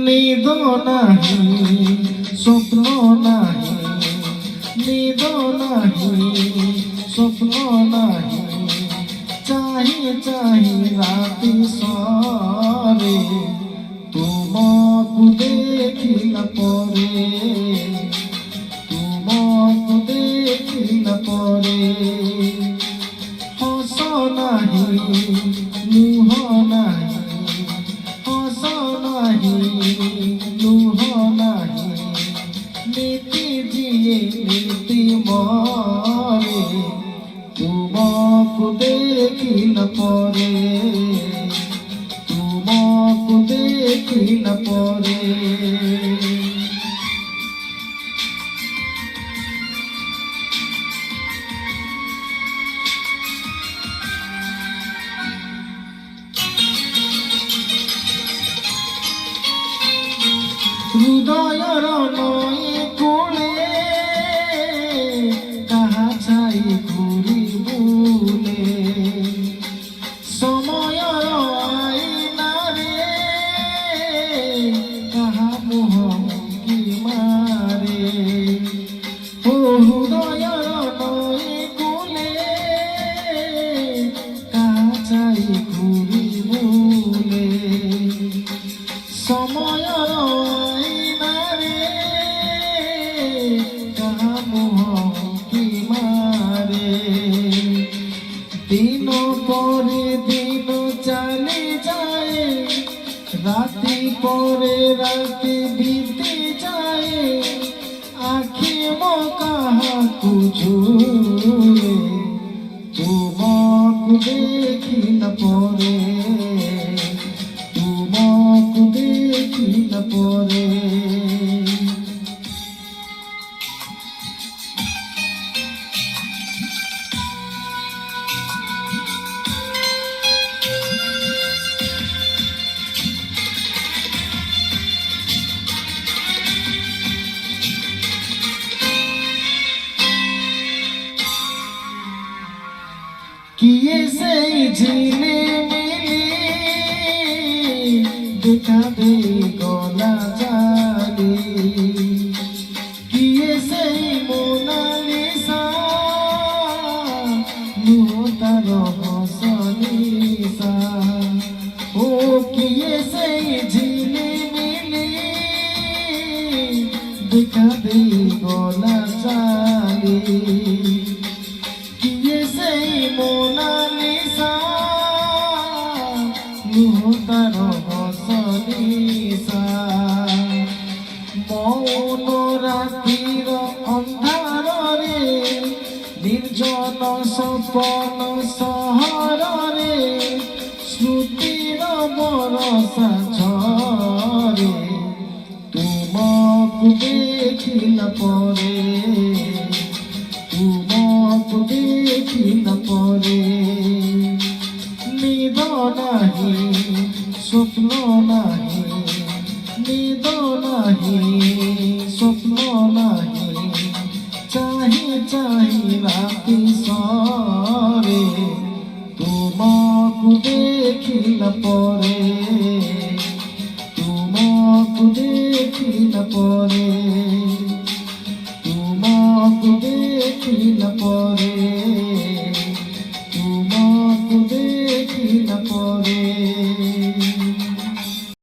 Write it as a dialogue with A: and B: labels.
A: নিদ নাহি স্বপ্ন নাহি, নিদ নাহি স্বপ্ন নাহি, চাহি চাহি রাতি সরে তুমকু দেখিলা পরে, তুমকু দেখিলা পরে হস নাহি লুহ নাহি, হস নাহি লুহ নাহি, নীতি জিয়ে নীতি মরে তুমকু দেখিলা পরে, তুমকু দেখিলা পরে। হৃদয়র নয় কোলে কাহা ছাই ঘুরি বুলে, সময়র আইনারে কাহা মোহ কি মারে। ও হৃদয়র নয় কোলে কাহা ছাই ঘুরি বুলে, সময়র দিন পরে দিন চলে যায়, রাতি পরে রাতি বিতে যায়, আখি মো কাহাকু ঝুলে তুমকু দেখিলা পরে, তুমকু দেখিলা পরে। কিয়ে সেই ঝিলে মিলি দেখা দে গলা জালি, কিয়ে সেই মোনালিসা লুহ তার হসনিসা। ও কিয়ে সেই ঝিলে মিলি দেখা দে গলা জালি, মোনালিসা লুহ তার হসনিসা। মৌন রাতির ଅନ୍ଧାରରେ ନିର୍ଜନ ସପନ ସହରରେ ସ୍ମୃତିର ବରଷା ଝରେ ତୁମକୁ ଦେଖିଲା ପରେ, তুমকু দেখিলা পরে নিদ নাহি স্বপ্ন নাহি, নিদ নাহি স্বপ্ন নাহি, চাহি চাহি রাতি সরে তুমকু দেখিলা পরে, তুমকু দেখিলা পরে, তুমকু দেখিলা পরে, তুমকু দেখিলা পরে।